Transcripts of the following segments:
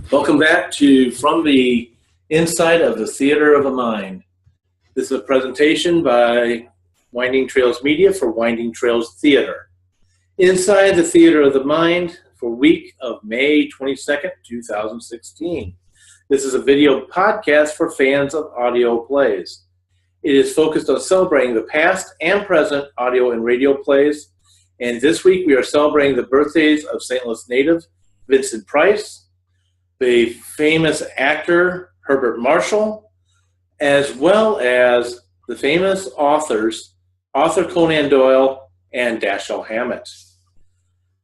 Welcome back to From the Inside of the Theater of the Mind. This is a presentation by Winding Trails Media for Winding Trails Theater. Inside the Theater of the Mind for week of May 22nd, 2016. This is a video podcast for fans of audio plays. It is focused on celebrating the past and present audio and radio plays. And this week we are celebrating the birthdays of St. Louis native Vincent Price, the famous actor Herbert Marshall, as well as the famous author Conan Doyle and Dashiell Hammett.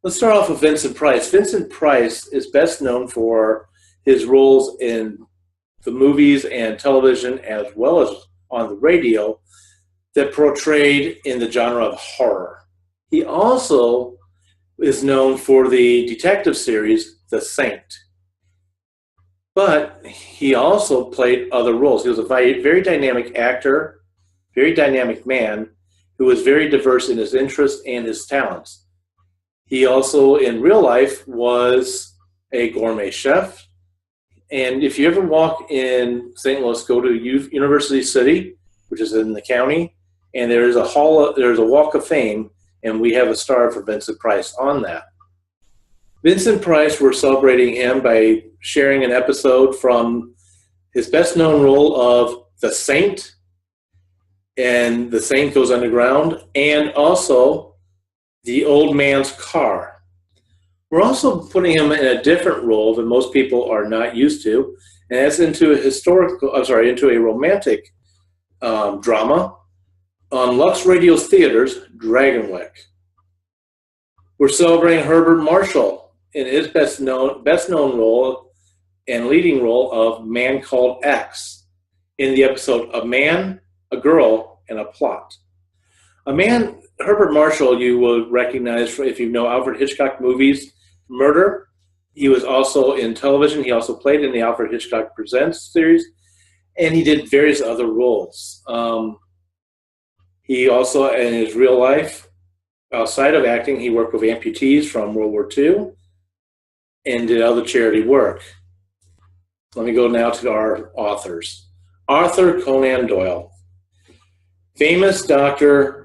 Let's start off with Vincent Price. Vincent Price is best known for his roles in the movies and television as well as on the radio that portrayed in the genre of horror. He also is known for the detective series The Saint. But he also played other roles. He was a very dynamic actor, very dynamic man who was very diverse in his interests and his talents. He also, in real life, was a gourmet chef. And if you ever walk in St. Louis, go to University City, which is in the county, and there's a Walk of Fame, and we have a star for Vincent Price on that. Vincent Price, we're celebrating him by sharing an episode from his best-known role of The Saint, and The Saint Goes Underground, and also The Old Man's Car. We're also putting him in a different role than most people are not used to, and that's into a romantic drama on Lux Radio Theater's Dragonwick. We're celebrating Herbert Marshall in his best known role and leading role of Man Called X in the episode A Man, a Girl, and a Plot. Herbert Marshall you will recognize if you know Alfred Hitchcock movies, Murder. He was also in television. He also played in the Alfred Hitchcock Presents series, and he did various other roles. He also, in his real life, outside of acting, he worked with amputees from World War II and did other charity work. Let me go now to our authors. Arthur Conan Doyle, famous doctor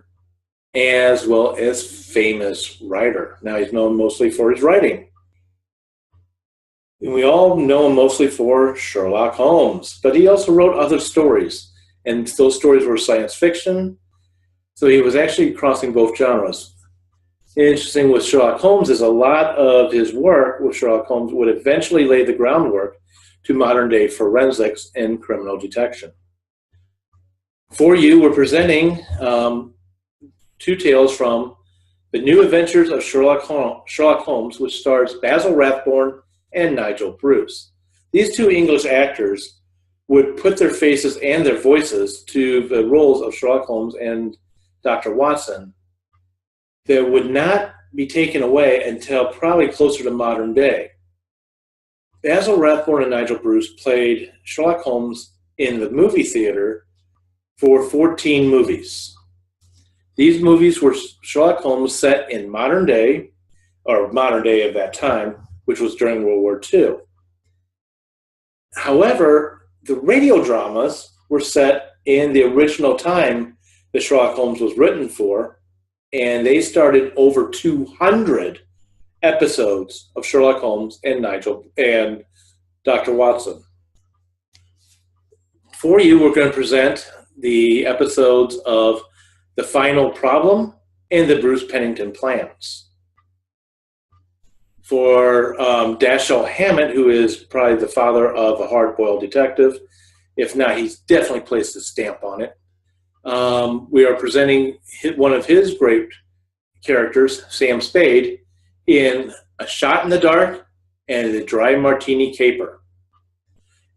as well as famous writer. Now he's known mostly for his writing. And we all know him mostly for Sherlock Holmes, but he also wrote other stories, and those stories were science fiction, so he was actually crossing both genres. Interesting with Sherlock Holmes is a lot of his work with Sherlock Holmes would eventually lay the groundwork to modern-day forensics and criminal detection. For you, we're presenting two tales from The New Adventures of Sherlock Holmes, which stars Basil Rathbone and Nigel Bruce. These two English actors would put their faces and their voices to the roles of Sherlock Holmes and Dr. Watson that would not be taken away until probably closer to modern day. Basil Rathbone and Nigel Bruce played Sherlock Holmes in the movie theater for 14 movies. These movies were Sherlock Holmes set in modern day, or modern day of that time, which was during World War II. However, the radio dramas were set in the original time that Sherlock Holmes was written for, and they started over 200 episodes of Sherlock Holmes and Dr. Watson. For you, we're going to present the episodes of The Final Problem and the Bruce Pennington Plans. For Dashiell Hammett, who is probably the father of a hard-boiled detective, if not, he's definitely placed his stamp on it. We are presenting one of his great characters, Sam Spade, in A Shot in the Dark and The Dry Martini Caper.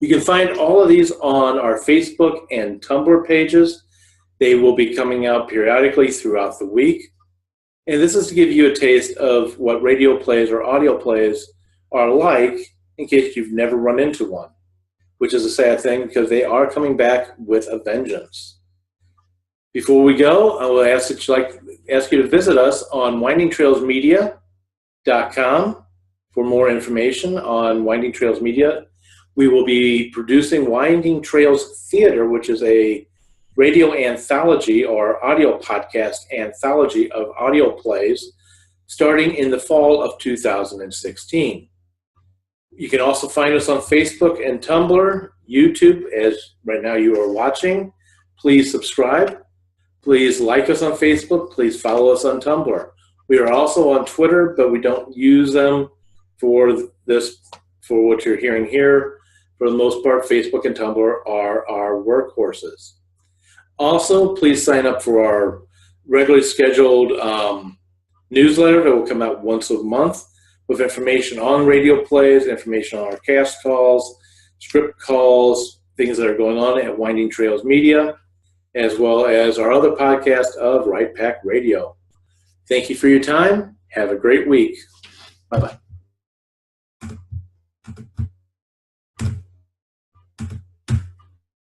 You can find all of these on our Facebook and Tumblr pages. They will be coming out periodically throughout the week. And this is to give you a taste of what radio plays or audio plays are like in case you've never run into one, which is a sad thing because they are coming back with a vengeance. Before we go, I will ask you to visit us on windingtrailsmedia.com for more information on Winding Trails Media. We will be producing Winding Trails Theater, which is a radio anthology or audio podcast anthology of audio plays starting in the fall of 2016. You can also find us on Facebook and Tumblr, YouTube, as right now you are watching. Please subscribe. Please like us on Facebook. Please follow us on Tumblr. We are also on Twitter, but we don't use them for what you're hearing here. For the most part, Facebook and Tumblr are our workhorses. Also, please sign up for our regularly scheduled newsletter that will come out once a month with information on radio plays, information on our cast calls, script calls, things that are going on at Winding Trails Media, as well as our other podcast of Right Pack Radio. Thank you for your time. Have a great week. Bye-bye.